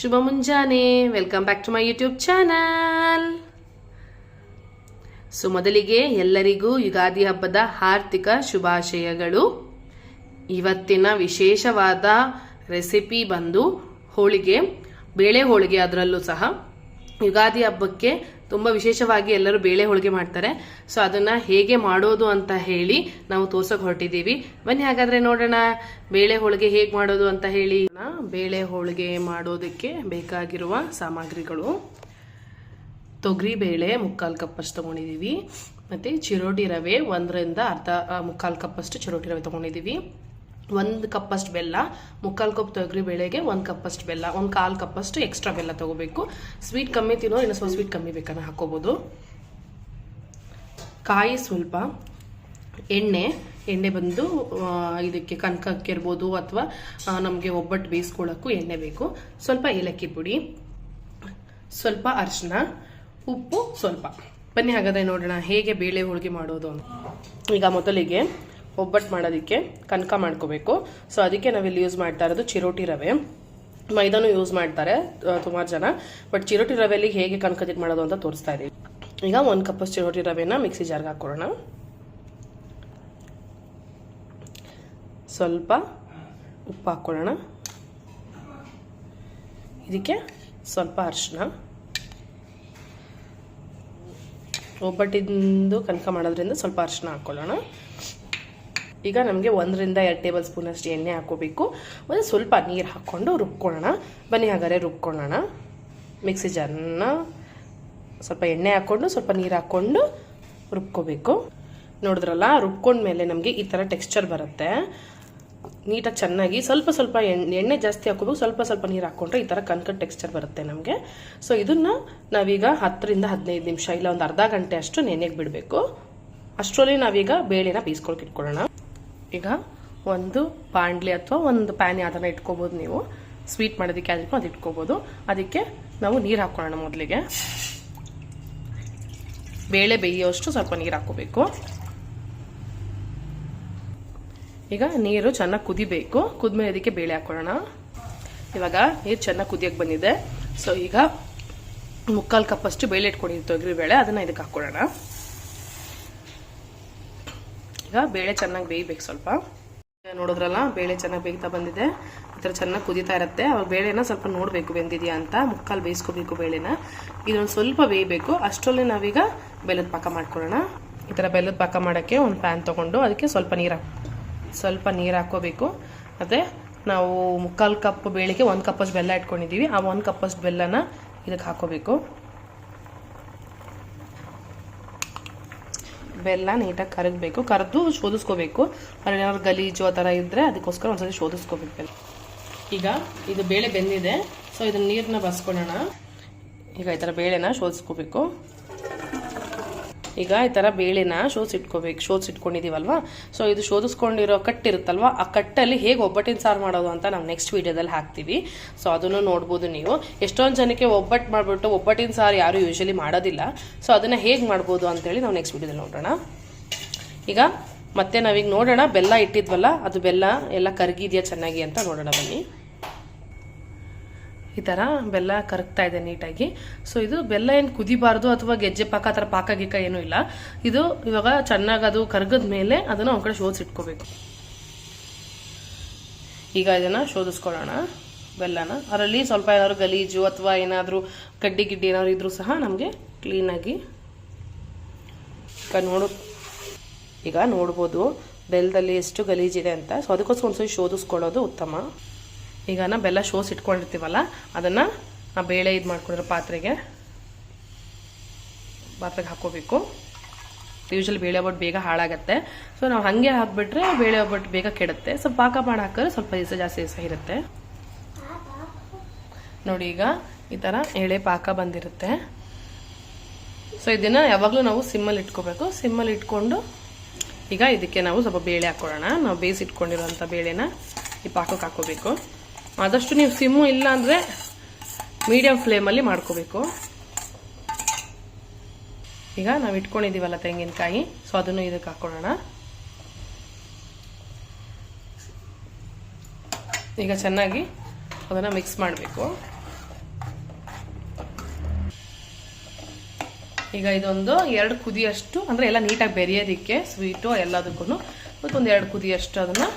ಶುಭ ಮುಂಜಾನೆ. Welcome back to my YouTube channel. So ಮೊದಲಿಗೆ ಎಲ್ಲರಿಗೂ ಯುಗಾದಿ ಹಬ್ಬದ ಹಾರ್ದಿಕ ಶುಭಾಶಯಗಳು. ಇವತ್ತಿನ ವಿಶೇಷವಾದ ರೆಸಿಪಿ ಬಂದು ಹೋಳಿಗೆ, ಬೇಳೆ ಹೋಳಿಗೆ. ಅದರಲ್ಲೂ ಸಹ ಯುಗಾದಿ ಹಬ್ಬಕ್ಕೆ ತುಂಬ ವಿಶೇಷವಾಗಿ ಎಲ್ಲರೂ ಬೇಳೆ ಹೋಳಿಗೆ ಮಾಡ್ತಾರೆ. ಸೊ ಅದನ್ನ ಹೇಗೆ ಮಾಡೋದು ಅಂತ ಹೇಳಿ ನಾವು ತೋರ್ಸೋಕೆ ಹೊರಟಿದ್ದೀವಿ. ಬನ್ನಿ ಹಾಗಾದ್ರೆ ನೋಡೋಣ ಬೇಳೆ ಹೋಳಿಗೆ ಹೇಗೆ ಮಾಡೋದು ಅಂತ ಹೇಳಿ. ಬೇಳೆ ಹೋಳಿಗೆ ಮಾಡೋದಕ್ಕೆ ಬೇಕಾಗಿರುವ ಸಾಮಗ್ರಿಗಳು: ತೊಗರಿ ಬೇಳೆ 3/4 ಕಪ್ ಅಷ್ಟು ತಗೊಂಡಿದ್ದೀವಿ. ಮತ್ತೆ ಚಿರೋಟಿ ರವೆ 1ರಿಂದ ಅರ್ಧ 3/4 ಕಪ್ ಅಷ್ಟು ಚಿರೋಟಿ ರವೆ ತಗೊಂಡಿದ್ದೀವಿ. 1 ಕಪ್ ಅಷ್ಟು ಬೆಲ್ಲ, 3/4 ಕಪ್ ತೊಗರಿ ಬೇಳೆಗೆ 1 ಕಪ್ ಅಷ್ಟು ಬೆಲ್ಲ, 1/4 ಕಪ್ ಅಷ್ಟು ಎಕ್ಸ್ಟ್ರಾ ಬೆಲ್ಲ ತಗೋಬೇಕು. ಸ್ವೀಟ್ ಕಮ್ಮಿ ತಿನ್ನೋರು ಇನ್ನು ಸ್ವಲ್ಪ ಸ್ವೀಟ್ ಕಮ್ಮಿ ಬೇಕಾದ್ರೆ ಹಾಕೋಬಹುದು. ಕಾಯಿ ಸ್ವಲ್ಪ, ಎಣ್ಣೆ ಬಂದು ಇದಕ್ಕೆ ಕನಕಕ್ಕೆ ಇರ್ಬೋದು ಅಥವಾ ನಮಗೆ ಒಬ್ಬಟ್ಟು ಬೇಯಿಸ್ಕೊಳ್ಳೋಕ್ಕೂ ಎಣ್ಣೆ ಬೇಕು. ಸ್ವಲ್ಪ ಏಲಕ್ಕಿ ಪುಡಿ, ಸ್ವಲ್ಪ ಅರಿಶಿನ, ಉಪ್ಪು ಸ್ವಲ್ಪ. ಬನ್ನಿ ಹಾಗಾದ್ರೆ ನೋಡೋಣ ಹೇಗೆ ಬೇಳೆ ಹೋಳಿಗೆ ಮಾಡೋದು ಅಂತ. ಈಗ ಮೊದಲಿಗೆ ಒಬ್ಬಟ್ಟು ಮಾಡೋದಕ್ಕೆ ಕನಕ ಮಾಡ್ಕೋಬೇಕು. ಸೊ ಅದಕ್ಕೆ ನಾವಿಲ್ಲಿ ಯೂಸ್ ಮಾಡ್ತಾ ಇರೋದು ಚಿರೋಟಿ ರವೆ. ಮೈದಾನು ಯೂಸ್ ಮಾಡ್ತಾರೆ ಸುಮಾರು ಜನ, ಬಟ್ ಚಿರೋಟಿ ರವೆಯಲ್ಲಿ ಹೇಗೆ ಕನಕ ಮಾಡೋದು ಅಂತ ತೋರಿಸ್ತಾ ಇದೀವಿ. ಈಗ 1 ಕಪ್ ಚಿರೋಟಿ ರವೆನ ಮಿಕ್ಸಿ ಜಾರ್ಗೆ ಹಾಕೊಳ್ಳೋಣ. ಸ್ವಲ್ಪ ಉಪ್ಪು ಹಾಕೊಳ್ಳೋಣ. ಇದಕ್ಕೆ ಸ್ವಲ್ಪ ಅರಿಶಿನ. ಒಬ್ಬಟ್ಟಿಂದು ಕನಕ ಮಾಡೋದ್ರಿಂದ ಸ್ವಲ್ಪ ಅರಿಶಿನ ಹಾಕೊಳ್ಳೋಣ. ಈಗ ನಮಗೆ 1ರಿಂದ 2 ಟೇಬಲ್ ಸ್ಪೂನ್ ಅಷ್ಟು ಎಣ್ಣೆ ಹಾಕೋಬೇಕು. ಮತ್ತು ಸ್ವಲ್ಪ ನೀರು ಹಾಕ್ಕೊಂಡು ರುಬ್ಕೊಳ್ಳೋಣ. ಬನ್ನಿ ಹಾಗಾದ್ರೆ ರುಬ್ಕೊಳ್ಳೋಣ. ಮಿಕ್ಸಿ ಜಾರ್ನ ಸ್ವಲ್ಪ ಎಣ್ಣೆ ಹಾಕ್ಕೊಂಡು ಸ್ವಲ್ಪ ನೀರು ಹಾಕ್ಕೊಂಡು ರುಬ್ಕೋಬೇಕು. ನೋಡಿದ್ರಲ್ಲ, ರುಬ್ಕೊಂಡ್ಮೇಲೆ ನಮಗೆ ಈ ಥರ ಟೆಕ್ಸ್ಚರ್ ಬರುತ್ತೆ. ನೀಟಾಗಿ ಚೆನ್ನಾಗಿ ಸ್ವಲ್ಪ ಎಣ್ಣೆ ಜಾಸ್ತಿ ಹಾಕೋಬೇಕು, ಸ್ವಲ್ಪ ನೀರು ಹಾಕ್ಕೊಂಡ್ರೆ ಈ ಥರ ಕನಕದ ಟೆಕ್ಸ್ಚರ್ ಬರುತ್ತೆ ನಮಗೆ. ಸೊ ಇದನ್ನು ನಾವೀಗ 10ರಿಂದ 15 ನಿಮಿಷ ಇಲ್ಲ ಒಂದು ಅರ್ಧ ಗಂಟೆ ಅಷ್ಟು ನೆನೆಗೆ ಬಿಡಬೇಕು. ಅಷ್ಟರಲ್ಲಿ ನಾವೀಗ ಬೇಳೆನ ಬೇಯಿಸ್ಕೊಳಕ್ಕೆ ಇಟ್ಕೊಳ್ಳೋಣ. ಈಗ ಒಂದು ಬಾಂಡ್ಲಿ ಅಥವಾ ಒಂದು ಪ್ಯಾನ್ ಯಾವ್ದನ್ನ ಇಟ್ಕೋಬೋದು. ನೀವು ಸ್ವೀಟ್ ಮಾಡೋದಕ್ಕೆ ಅದಕ್ಕೂ ಅದು ಇಟ್ಕೋಬೋದು. ಅದಕ್ಕೆ ನಾವು ನೀರು ಹಾಕೊಳ್ಳೋಣ. ಮೊದಲಿಗೆ ಬೇಳೆ ಬೇಯೋಷ್ಟು ಸ್ವಲ್ಪ ನೀರು ಹಾಕೋಬೇಕು. ಈಗ ನೀರು ಚೆನ್ನಾಗಿ ಕುದಿಬೇಕು. ಕುದ್ಮೇಲೆ ಇದಕ್ಕೆ ಬೇಳೆ ಹಾಕೊಳ್ಳೋಣ. ಇವಾಗ ನೀರು ಚೆನ್ನಾಗಿ ಕುದಿಯಕ್ಕೆ ಬಂದಿದೆ. ಸೊ ಈಗ 3/4 ಕಪ್ ಅಷ್ಟು ಬೇಳೆ ಇಟ್ಕೊಂಡಿದ್ದು ತೊಗರಿ ಬೇಳೆ, ಅದನ್ನ ಇದಕ್ಕೆ ಹಾಕೊಳ್ಳೋಣ. ಈಗ ಬೇಳೆ ಚೆನ್ನಾಗಿ ಬೇಯಬೇಕು. ಸ್ವಲ್ಪ ನೋಡಿದ್ರಲ್ಲ, ಬೇಳೆ ಚೆನ್ನಾಗಿ ಬೇಯ್ತಾ ಬಂದಿದೆ. ಈ ಥರ ಚೆನ್ನಾಗಿ ಕುದಿತಾ ಇರುತ್ತೆ. ಅವಾಗ ಬೇಳೆನ ಸ್ವಲ್ಪ ನೋಡಬೇಕು ಬೆಂದಿದೆಯಾ ಅಂತ. 3/4 ಬೇಯಿಸ್ಕೋಬೇಕು ಬೇಳೆನ. ಇದೊಂದು ಸ್ವಲ್ಪ ಬೇಯಬೇಕು. ಅಷ್ಟರಲ್ಲಿ ನಾವೀಗ ಬೆಲ್ಲದ ಪಾಕ ಮಾಡ್ಕೊಳ್ಳೋಣ. ಈ ಥರ ಬೆಲ್ಲದ ಪಾಕ ಮಾಡೋಕ್ಕೆ ಒಂದು ಪ್ಯಾನ್ ತೊಗೊಂಡು ಅದಕ್ಕೆ ಸ್ವಲ್ಪ ನೀರು ಹಾಕೋಬೇಕು. ಮತ್ತು ನಾವು 3/4 ಕಪ್ ಬೇಳೆಗೆ 1 ಕಪ್ ಅಷ್ಟು ಬೆಲ್ಲ ಇಟ್ಕೊಂಡಿದ್ದೀವಿ. ಆ 1 ಕಪ್ ಅಷ್ಟು ಬೆಲ್ಲನ ಇದಕ್ಕೆ ಹಾಕೋಬೇಕು. ಬೆಲ್ಲ ನೀಟಾಗಿ ಕರಗಬೇಕು. ಕರೆದು ಶೋಧಿಸ್ಕೋಬೇಕು. ಅದ್ರಲ್ಲಿ ಏನಾದ್ರು ಗಲೀಜು ಆ ಥರ ಇದ್ದರೆ ಅದಕ್ಕೋಸ್ಕರ ಒಂದ್ಸತಿ ಶೋಧಿಸ್ಕೋಬೇಕು ಬೆಲ್ಲ. ಈಗ ಇದು ಬೇಳೆ ಬೆಂದಿದೆ. ಸೊ ಇದನ್ನ ನೀರನ್ನ ಬಸ್ಕೊಳ್ಳೋಣ. ಈಗ ಈ ಥರ ಬೇಳೆನ ಶೋಧಿಸ್ಕೋಬೇಕು. ಈಗ ಈ ಥರ ಬೇಳೆನ ಶೋಧಿಸಿಟ್ಕೊಂಡಿದ್ದೀವಲ್ವಾ. ಸೊ ಇದು ಶೋಧಿಸ್ಕೊಂಡಿರೋ ಕಟ್ಟಿರುತ್ತಲ್ವಾ, ಆ ಕಟ್ಟಲ್ಲಿ ಹೇಗೆ ಒಬ್ಬಟ್ಟಿನ ಸಾರು ಮಾಡೋದು ಅಂತ ನಾವು ನೆಕ್ಸ್ಟ್ ವಿಡಿಯೋದಲ್ಲಿ ಹಾಕ್ತೀವಿ. ಸೊ ಅದನ್ನು ನೋಡ್ಬೋದು ನೀವು. ಎಷ್ಟೊಂದು ಜನಕ್ಕೆ ಒಬ್ಬಟ್ಟು ಮಾಡಿಬಿಟ್ಟು ಒಬ್ಬಟ್ಟಿನ ಸಾರು ಯಾರು ಯೂಶಲಿ ಮಾಡೋದಿಲ್ಲ. ಸೊ ಅದನ್ನು ಹೇಗೆ ಮಾಡ್ಬೋದು ಅಂತೇಳಿ ನಾವು ನೆಕ್ಸ್ಟ್ ವಿಡಿಯೋದಲ್ಲಿ ನೋಡೋಣ. ಈಗ ಮತ್ತೆ ನಾವೀಗ ನೋಡೋಣ, ಬೆಲ್ಲ ಇಟ್ಟಿದ್ವಲ್ಲ ಅದು ಬೆಲ್ಲ ಎಲ್ಲ ಕರಗಿದೆಯಾ ಚೆನ್ನಾಗಿ ಅಂತ ನೋಡೋಣ ಬನ್ನಿ. ಈ ಥರ ಬೆಲ್ಲ ಕರಗ್ತಾ ಇದೆ ನೀಟಾಗಿ. ಸೊ ಇದು ಬೆಲ್ಲ ಏನು ಕುದಿಬಾರ್ದು ಅಥವಾ ಗೆಜ್ಜೆ ಪಾಕ ಆ ಥರ ಪಾಕ ಗೀಕ ಏನೂ ಇಲ್ಲ. ಇದು ಇವಾಗ ಚೆನ್ನಾಗಿ ಅದು ಕರಗದ ಮೇಲೆ ಅದನ್ನು ಒಂದು ಕಡೆ ಶೋಧಿಸಿಟ್ಕೋಬೇಕು. ಈಗ ಇದನ್ನು ಶೋಧಿಸ್ಕೊಳ್ಳೋಣ ಬೆಲ್ಲನ. ಅದರಲ್ಲಿ ಸ್ವಲ್ಪ ಏನಾದ್ರು ಗಲೀಜು ಅಥವಾ ಏನಾದರೂ ಕಡ್ಡಿ ಗಿಡ್ಡಿ ಏನಾದ್ರು ಇದ್ರೂ ಸಹ ನಮಗೆ ಕ್ಲೀನಾಗಿ ಈಗ ನೋಡ್ಬೋದು ಬೆಲ್ಲದಲ್ಲಿ ಎಷ್ಟು ಗಲೀಜಿದೆ ಅಂತ. ಸೊ ಅದಕ್ಕೋಸ್ಕರ ಒಂದ್ಸರಿ ಶೋಧಿಸ್ಕೊಳ್ಳೋದು ಉತ್ತಮ. ಈಗ ಬೆಲ್ಲ ಇಟ್ಕೊಂಡಿರ್ತೀವಲ್ಲ ಅದನ್ನು ನಾವು ಬೇಳೆ ಇದು ಮಾಡ್ಕೊಂಡಿರೋ ಪಾತ್ರೆಗೆ ಹಾಕೋಬೇಕು. ಯೂಶಲಿ ಬೇಳೆ ಒಬ್ಬಟ್ಟು ಬೇಗ ಹಾಳಾಗತ್ತೆ. ಸೊ ನಾವು ಹಾಗೆ ಹಾಕ್ಬಿಟ್ರೆ ಬೇಳೆ ಒಬ್ಬಟ್ಟು ಬೇಗ ಕೆಡುತ್ತೆ. ಸೊ ಪಾಕ ಮಾಡಿ ಹಾಕಿದ್ರೆ ಸ್ವಲ್ಪ ಜಾಸ್ತಿ ದಿವಸ ಇರುತ್ತೆ. ನೋಡಿ ಈಗ ಈ ಥರ ಎಳೆ ಪಾಕ ಬಂದಿರುತ್ತೆ. ಸೊ ಇದನ್ನು ಯಾವಾಗಲೂ ನಾವು ಸಿಮ್ಮಲ್ಲಿ ಇಟ್ಕೋಬೇಕು. ಸಿಮ್ಮಲ್ಲಿ ಇಟ್ಕೊಂಡು ಈಗ ಇದಕ್ಕೆ ನಾವು ಸ್ವಲ್ಪ ಬೇಳೆ ಹಾಕೊಳ್ಳೋಣ. ನಾವು ಬೇಯಿಸಿಟ್ಕೊಂಡಿರೋಂಥ ಬೇಳೆನ ಈ ಪಾಕಕ್ಕೆ ಹಾಕೋಬೇಕು. ಆದಷ್ಟು ನೀವು ಸಿಮ್ಮು ಇಲ್ಲ ಅಂದರೆ ಮೀಡಿಯಂ ಫ್ಲೇಮಲ್ಲಿ ಮಾಡ್ಕೋಬೇಕು. ಈಗ ನಾವು ಇಟ್ಕೊಂಡಿದ್ದೀವಲ್ಲ ತೆಂಗಿನಕಾಯಿ, ಸೊ ಅದನ್ನು ಇದಕ್ಕೆ ಹಾಕೊಳ್ಳೋಣ. ಈಗ ಚೆನ್ನಾಗಿ ಅದನ್ನು ಮಿಕ್ಸ್ ಮಾಡಬೇಕು. ಈಗ ಇದೊಂದು 2 ಕುದಿಯಷ್ಟು, ಅಂದರೆ ಎಲ್ಲ ನೀಟಾಗಿ ಬೆರೆಯೋದಕ್ಕೆ ಸ್ವೀಟು ಎಲ್ಲದಕ್ಕೂ ಒಂದು 2 ಕುದಿಯಷ್ಟು ಅದನ್ನು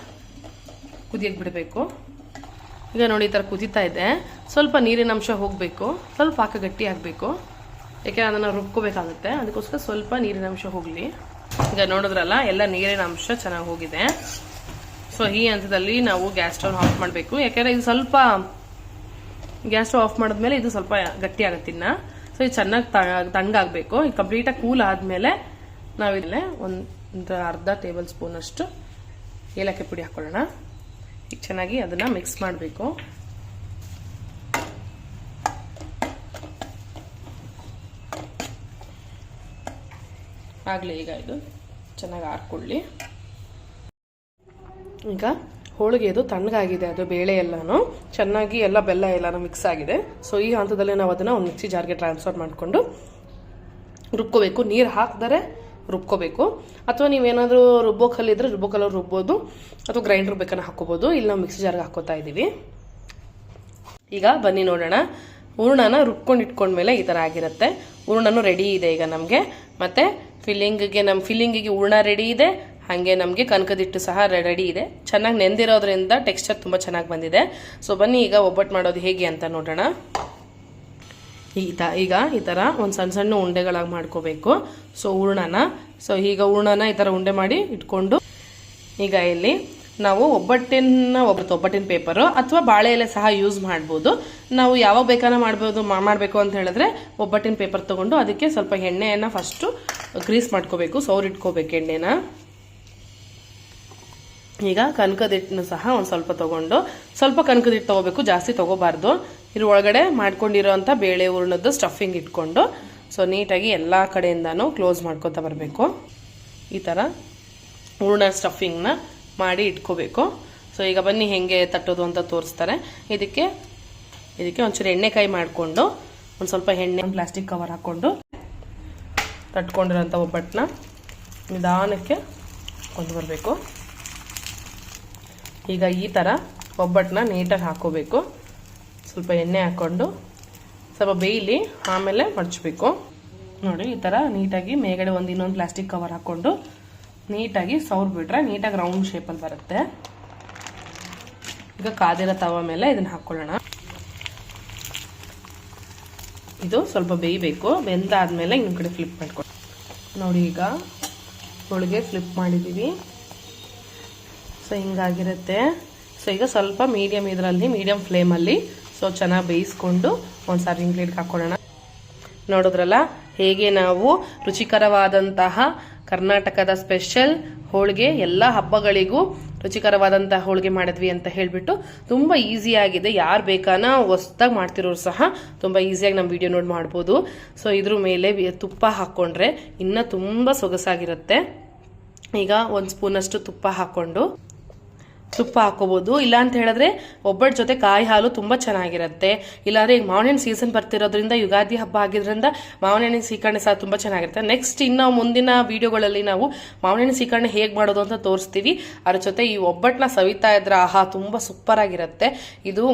ಕುದಿಯಕ್ಕೆ ಬಿಡಬೇಕು. ಈಗ ನೋಡಿ ಈ ಥರ ಕುದೀತಾ ಇದೆ. ಸ್ವಲ್ಪ ನೀರಿನ ಅಂಶ ಹೋಗಬೇಕು, ಸ್ವಲ್ಪ ಪಾಕ ಗಟ್ಟಿ ಆಗಬೇಕು, ಯಾಕೆಂದರೆ ಅದನ್ನು ರುಬ್ಕೋಬೇಕಾಗುತ್ತೆ. ಅದಕ್ಕೋಸ್ಕರ ಸ್ವಲ್ಪ ನೀರಿನ ಅಂಶ ಹೋಗಲಿ. ಈಗ ನೋಡಿದ್ರಲ್ಲ, ಎಲ್ಲ ನೀರಿನ ಅಂಶ ಚೆನ್ನಾಗಿ ಹೋಗಿದೆ. ಸೊ ಈ ಹಂತದಲ್ಲಿ ನಾವು ಗ್ಯಾಸ್ ಸ್ಟವ್ ಆಫ್ ಮಾಡಬೇಕು. ಯಾಕೆಂದರೆ ಇದು ಸ್ವಲ್ಪ ಗ್ಯಾಸ್ ಸ್ಟವ್ ಆಫ್ ಮಾಡಿದ್ಮೇಲೆ ಇದು ಸ್ವಲ್ಪ ಗಟ್ಟಿ ಆಗುತ್ತೆ ಇನ್ನು. ಸೊ ಇದು ಚೆನ್ನಾಗಿ ತಣ್ಣಗಾಗಬೇಕು. ಇದು ಕಂಪ್ಲೀಟಾಗಿ ಕೂಲ್ ಆದಮೇಲೆ ನಾವಿಲ್ಲೇ ಒಂದು ಅರ್ಧ ಟೇಬಲ್ ಸ್ಪೂನ್ ಅಷ್ಟು ಏಲಕ್ಕಿ ಪುಡಿ ಹಾಕೊಳ್ಳೋಣ. ಈಗ ಚೆನ್ನಾಗಿ ಅದನ್ನು ಮಿಕ್ಸ್ ಮಾಡಬೇಕು. ಆಗಲಿ, ಈಗ ಇದು ಚೆನ್ನಾಗಿ ಹಾಕೊಳ್ಳಿ. ಈಗ ಹೋಳಿಗೆ ಇದು ತಣ್ಣಗಾಗಿದೆ, ಅದು ಬೇಳೆ ಎಲ್ಲಾನು ಚೆನ್ನಾಗಿ ಎಲ್ಲ ಬೆಲ್ಲ ಎಲ್ಲಾನು ಮಿಕ್ಸ್ ಆಗಿದೆ. ಸೊ ಈ ಹಂತದಲ್ಲಿ ನಾವು ಅದನ್ನು ಒಂದು ಮಿಕ್ಸಿ ಜಾರ್ಗೆ ಟ್ರಾನ್ಸ್ಫರ್ ಮಾಡಿಕೊಂಡು ರುಬ್ಕೋಬೇಕು. ನೀರು ಹಾಕಿದರೆ ರುಬ್ಕೋಬೇಕು. ಅಥವಾ ನೀವೇನಾದರೂ ರುಬ್ಬೋಕಲ್ಲಿದ್ರೆ ರುಬ್ಬೋಕಲ್ಲಲ್ಲಿ ರುಬ್ಬೋದು, ಅಥವಾ ಗ್ರೈಂಡರ್ ಬೇಕನ್ನ ಹಾಕೋಬೋದು. ಇಲ್ಲಿ ನಾವು ಮಿಕ್ಸಿ ಜಾರ್ಗೆ ಹಾಕೋತಾ ಇದ್ದೀವಿ. ಈಗ ಬನ್ನಿ ನೋಡೋಣ. ಹೂರ್ಣನ ರುಬ್ಕೊಂಡು ಇಟ್ಕೊಂಡ್ಮೇಲೆ ಈ ಥರ ಆಗಿರುತ್ತೆ. ಹೂರ್ಣನೂ ರೆಡಿ ಇದೆ ಈಗ ನಮಗೆ. ಮತ್ತು ಫಿಲ್ಲಿಂಗಿಗೆ ಹೂರ್ಣ ರೆಡಿ ಇದೆ, ಹಾಗೆ ನಮಗೆ ಕನಕದಿಟ್ಟು ಸಹ ರೆಡಿ ಇದೆ. ಚೆನ್ನಾಗಿ ನೆಂದಿರೋದ್ರಿಂದ ಟೆಕ್ಸ್ಚರ್ ತುಂಬ ಚೆನ್ನಾಗಿ ಬಂದಿದೆ. ಸೊ ಬನ್ನಿ ಈಗ ಒಬ್ಬಟ್ಟು ಮಾಡೋದು ಹೇಗೆ ಅಂತ ನೋಡೋಣ. ಈಗ ಈ ಥರ ಒಂದು ಸಣ್ಣ ಸಣ್ಣ ಉಂಡೆಗಳಾಗಿ ಮಾಡ್ಕೋಬೇಕು. ಸೊ ಹೂರ್ಣನ ಈ ಥರ ಉಂಡೆ ಮಾಡಿ ಇಟ್ಕೊಂಡು, ಈಗ ಇಲ್ಲಿ ನಾವು ಒಬ್ಬಟ್ಟಿನ ಪೇಪರು ಅಥವಾ ಬಾಳೆ ಎಲೆ ಸಹ ಯೂಸ್ ಮಾಡ್ಬೋದು. ನಾವು ಯಾವಾಗ ಬೇಕಾನ ಮಾಡಬೇಕು ಅಂತ ಹೇಳಿದ್ರೆ ಒಬ್ಬಟ್ಟಿನ ಪೇಪರ್ ತೊಗೊಂಡು ಅದಕ್ಕೆ ಸ್ವಲ್ಪ ಎಣ್ಣೆಯನ್ನು ಫಸ್ಟು ಗ್ರೀಸ್ ಮಾಡ್ಕೋಬೇಕು, ಸೌರಿಟ್ಕೋಬೇಕು ಎಣ್ಣೆನ. ಈಗ ಕನಕದಿಟ್ಟನ್ನು ಸಹ ಒಂದು ಸ್ವಲ್ಪ ತೊಗೊಂಡು, ಸ್ವಲ್ಪ ಕನಕದಿಟ್ಟು ತೊಗೋಬೇಕು, ಜಾಸ್ತಿ ತೊಗೋಬಾರ್ದು. ಇದ್ರ ಒಳಗಡೆ ಮಾಡ್ಕೊಂಡಿರೋಂಥ ಬೇಳೆ ಹೂರ್ಣದ್ದು ಸ್ಟಫಿಂಗ್ ಇಟ್ಕೊಂಡು ಸೊ ನೀಟಾಗಿ ಎಲ್ಲ ಕಡೆಯಿಂದನೂ ಕ್ಲೋಸ್ ಮಾಡ್ಕೊತಾ ಬರಬೇಕು. ಈ ಥರ ಹೂರ್ಣ ಸ್ಟಫಿಂಗ್ನ ಮಾಡಿ ಇಟ್ಕೋಬೇಕು. ಸೊ ಈಗ ಬನ್ನಿ ಹೆಂಗೆ ತಟ್ಟೋದು ಅಂತ ತೋರಿಸ್ತಾರೆ. ಇದಕ್ಕೆ ಒಂಚೂರು ಎಣ್ಣೆಕಾಯಿ ಮಾಡಿಕೊಂಡು ಒಂದು ಸ್ವಲ್ಪ ಪ್ಲಾಸ್ಟಿಕ್ ಕವರ್ ಹಾಕ್ಕೊಂಡು ತಟ್ಕೊಂಡಿರೋಂಥ ಒಬ್ಬಟ್ಟನ್ನ ನಿಧಾನಕ್ಕೆ ಕೊಂಡು ಬರಬೇಕು. ಈಗ ಈ ಥರ ಒಬ್ಬಟ್ಟನ್ನ ನೀಟಾಗಿ ಹಾಕೋಬೇಕು. ಸ್ವಲ್ಪ ಎಣ್ಣೆ ಹಾಕ್ಕೊಂಡು ಸ್ವಲ್ಪ ಬೇಯಲಿ, ಆಮೇಲೆ ಮಡಚಬೇಕು. ನೋಡಿ ಈ ಥರ ನೀಟಾಗಿ ಮೇಲ್ಗಡೆ ಇನ್ನೊಂದು ಪ್ಲಾಸ್ಟಿಕ್ ಕವರ್ ಹಾಕ್ಕೊಂಡು ನೀಟಾಗಿ ಸೌರ್ಬಿಟ್ರೆ ನೀಟಾಗಿ ರೌಂಡ್ ಶೇಪಲ್ಲಿ ಬರುತ್ತೆ. ಈಗ ಕಾದಿರೋ ತವ ಮೇಲೆ ಇದನ್ನು ಹಾಕ್ಕೊಳ್ಳೋಣ. ಇದು ಸ್ವಲ್ಪ ಬೇಯಬೇಕು. ಬೆಂದಾದ್ಮೇಲೆ ಇನ್ನೊಂದು ಕಡೆ ಫ್ಲಿಪ್ ಮಾಡ್ಕೊಳ್ಳಿ. ನೋಡಿ ಈಗ ಹೋಳಿಗೆ ಫ್ಲಿಪ್ ಮಾಡಿದ್ದೀವಿ. ಸೊ ಹಿಂಗಾಗಿರುತ್ತೆ. ಸೊ ಈಗ ಸ್ವಲ್ಪ ಮೀಡಿಯಂ ಫ್ಲೇಮಲ್ಲಿ ಸೊ ಚೆನ್ನಾಗಿ ಬೇಯಿಸ್ಕೊಂಡು ಒಂದು ಸರ್ವಿಂಗ್ ಪ್ಲೇಟ್ಗೆ ಹಾಕ್ಕೊಳ್ಳೋಣ. ನೋಡಿದ್ರಲ್ಲ ಹೇಗೆ ನಾವು ರುಚಿಕರವಾದಂತಹ ಕರ್ನಾಟಕದ ಸ್ಪೆಷಲ್ ಹೋಳಿಗೆ ಎಲ್ಲ ಹಬ್ಬಗಳಿಗೂ ರುಚಿಕರವಾದಂತಹ ಹೋಳಿಗೆ ಮಾಡಿದ್ವಿ ಅಂತ ಹೇಳ್ಬಿಟ್ಟು ತುಂಬ ಈಸಿಯಾಗಿದೆ. ಯಾರು ಬೇಕಾನ ಹೊಸ್ದಾಗಿ ಮಾಡ್ತಿರೋರು ಸಹ ತುಂಬ ಈಸಿಯಾಗಿ ನಮ್ಮ ವಿಡಿಯೋ ನೋಡಿ ಮಾಡ್ಬೋದು. ಸೊ ಇದ್ರ ಮೇಲೆ ತುಪ್ಪ ಹಾಕ್ಕೊಂಡ್ರೆ ಇನ್ನೂ ತುಂಬ ಸೊಗಸಾಗಿರುತ್ತೆ. ಈಗ 1 ಸ್ಪೂನಷ್ಟು ತುಪ್ಪ ಹಾಕೋಬಹುದು. ಇಲ್ಲ ಅಂತ ಹೇಳಿದ್ರೆ ಒಬ್ಬಟ್ಟು ಜೊತೆ ಕಾಯಿ ಹಾಲು ತುಂಬಾ ಚೆನ್ನಾಗಿರುತ್ತೆ. ಇಲ್ಲಾಂದ್ರೆ ಈಗ ಮಾವಿನ ಸೀಸನ್ ಬರ್ತಿರೋದ್ರಿಂದ, ಯುಗಾದಿ ಹಬ್ಬ ಆಗಿದ್ರಿಂದ ಮಾವಿನ ಸೀಕರಣೆ ಸಹ ತುಂಬಾ ಚೆನ್ನಾಗಿರುತ್ತೆ. ನೆಕ್ಸ್ಟ್ ಇನ್ನು ಮುಂದಿನ ವಿಡಿಯೋಗಳಲ್ಲಿ ನಾವು ಮಾವಿನ ಸೀಕರಣೆ ಹೇಗೆ ಮಾಡೋದು ಅಂತ ತೋರಿಸ್ತೀವಿ. ಅದ್ರ ಜೊತೆ ಈ ಒಬ್ಬಟ್ಟನ್ನ ಸವಿತಾ ಇದ್ರೆ ಆಹಾ ತುಂಬಾ ಸೂಪರ್ ಆಗಿರುತ್ತೆ. ಇದು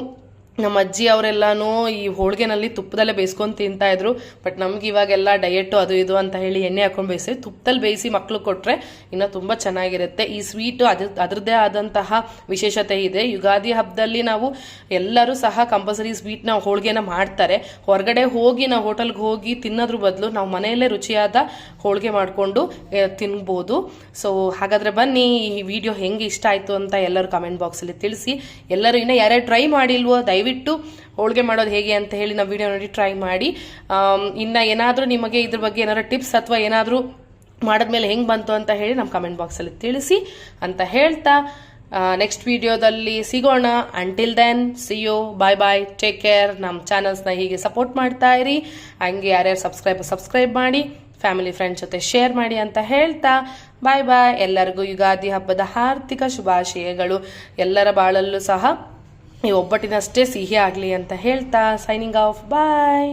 ನಮ್ಮ ಅಜ್ಜಿ ಅವರೆಲ್ಲಾನು ಈ ಹೋಳಿಗೆನಲ್ಲಿ ತುಪ್ಪದಲ್ಲೇ ಬೇಯಿಸ್ಕೊಂಡು ತಿಂತಾ ಇದ್ರು. ಬಟ್ ನಮ್ಗೆ ಇವಾಗೆಲ್ಲ ಡಯೆಟ್ ಅದು ಇದು ಅಂತ ಹೇಳಿ ಎಣ್ಣೆ ಹಾಕೊಂಡು ಬೇಯಿಸಿ ತುಪ್ಪದಲ್ಲಿ ಬೇಯಿಸಿ ಮಕ್ಳು ಕೊಟ್ರೆ ಇನ್ನೂ ತುಂಬಾ ಚೆನ್ನಾಗಿರುತ್ತೆ. ಈ ಸ್ವೀಟು ಅದರದ್ದೇ ಆದಂತಹ ವಿಶೇಷತೆ ಇದೆ. ಯುಗಾದಿ ಹಬ್ಬದಲ್ಲಿ ನಾವು ಎಲ್ಲರೂ ಸಹ ಕಂಪಲ್ಸರಿ ಸ್ವೀಟ್ನ ಹೋಳಿಗೆನ ಮಾಡ್ತಾರೆ. ಹೊರಗಡೆ ಹೋಗಿ ನಾವು ಹೋಟೆಲ್ಗೆ ಹೋಗಿ ತಿನ್ನೋದ್ರ ಬದಲು ನಾವು ಮನೆಯಲ್ಲೇ ರುಚಿಯಾದ ಹೋಳಿಗೆ ಮಾಡಿಕೊಂಡು ತಿನ್ಬೋದು. ಸೊ ಹಾಗಾದ್ರೆ ಬನ್ನಿ, ಈ ವಿಡಿಯೋ ಹೆಂಗೆ ಇಷ್ಟ ಆಯ್ತು ಅಂತ ಎಲ್ಲರೂ ಕಮೆಂಟ್ ಬಾಕ್ಸಲ್ಲಿ ತಿಳಿಸಿ. ಎಲ್ಲರೂ ಇನ್ನೂ ಯಾರ್ಯಾರು ಟ್ರೈ ಮಾಡಿಲ್ವೋ ದಯವಿಟ್ಟು ಹೋಳಿಗೆ ಮಾಡೋದು ಹೇಗೆ ಅಂತ ಹೇಳಿ ನಾವು ವಿಡಿಯೋ ನೋಡಿ ಟ್ರೈ ಮಾಡಿ. ಇನ್ನು ಏನಾದರೂ ನಿಮಗೆ ಇದ್ರ ಬಗ್ಗೆ ಏನಾದ್ರು ಟಿಪ್ಸ್ ಅಥವಾ ಏನಾದರೂ ಮಾಡಿದ್ಮೇಲೆ ಹೆಂಗೆ ಬಂತು ಅಂತ ಹೇಳಿ ನಮ್ಮ ಕಮೆಂಟ್ ಬಾಕ್ಸಲ್ಲಿ ತಿಳಿಸಿ ಅಂತ ಹೇಳ್ತಾ ನೆಕ್ಸ್ಟ್ ವಿಡಿಯೋದಲ್ಲಿ ಸಿಗೋಣ. Until then see you, bye bye, take care. ನಮ್ಮ ಚಾನಲ್ಸ್ನ ಹೀಗೆ ಸಪೋರ್ಟ್ ಮಾಡ್ತಾ ಇರಿ. ಹಂಗೆ ಯಾರ್ಯಾರು ಸಬ್ಸ್ಕ್ರೈಬ್ ಮಾಡಿ, ಫ್ಯಾಮಿಲಿ ಫ್ರೆಂಡ್ಸ್ ಜೊತೆ ಶೇರ್ ಮಾಡಿ ಅಂತ ಹೇಳ್ತಾ ಬಾಯ್ ಬಾಯ್. ಎಲ್ಲರಿಗೂ ಯುಗಾದಿ ಹಬ್ಬದ ಹಾರ್ದಿಕ ಶುಭಾಶಯಗಳು. ಎಲ್ಲರ ಬಾಳಲ್ಲೂ ಸಹ ಈ ಒಬ್ಬಟ್ಟಿನಷ್ಟೇ ಸಿಹಿ ಆಗಲಿ ಅಂತ ಹೇಳ್ತಾ ಸೈನಿಂಗ್ ಆಫ್. ಬಾಯ್.